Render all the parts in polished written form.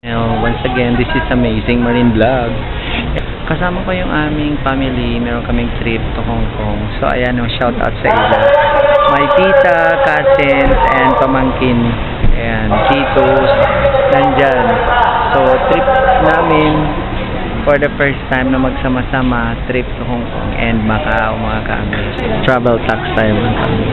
Once again, this is Amazing Marine Vlog. Kasama ko yung aming family. Meron kaming trip to Hong Kong. So ayan, shout out sa inyo. My tita, cousins, and pamangkin. Ayan, titos, nandyan. So trip namin for the first time na magsama-sama, trip to Hong Kong and Macau, mga ka-amis. Travel tax tayo, mga ka-amis.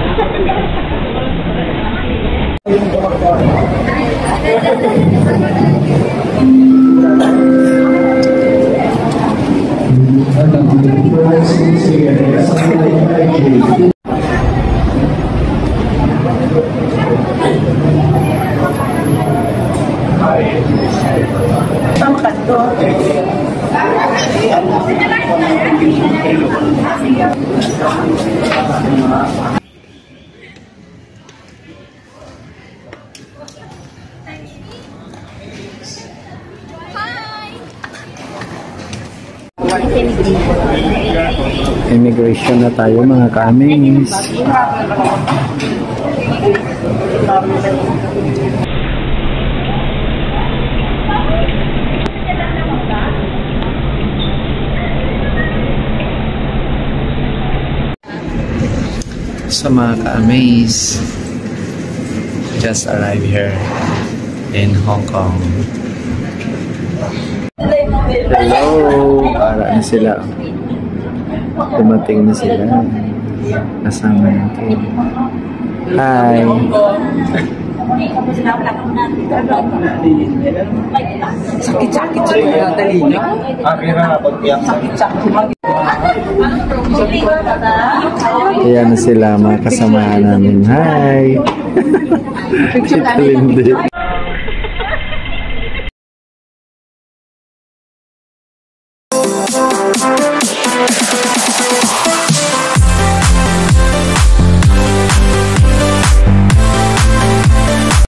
Immigration na tayo, mga ka-amis. So mga ka-amis, just arrived here in Hong Kong. Hello! Para na sila. Dumating na sila. Kasama natin. Hi! Sakit-sakit sa mga dali niya. Sakit-sakit. Ayan na sila, mga kasamahan namin. Hi! Si Lindy.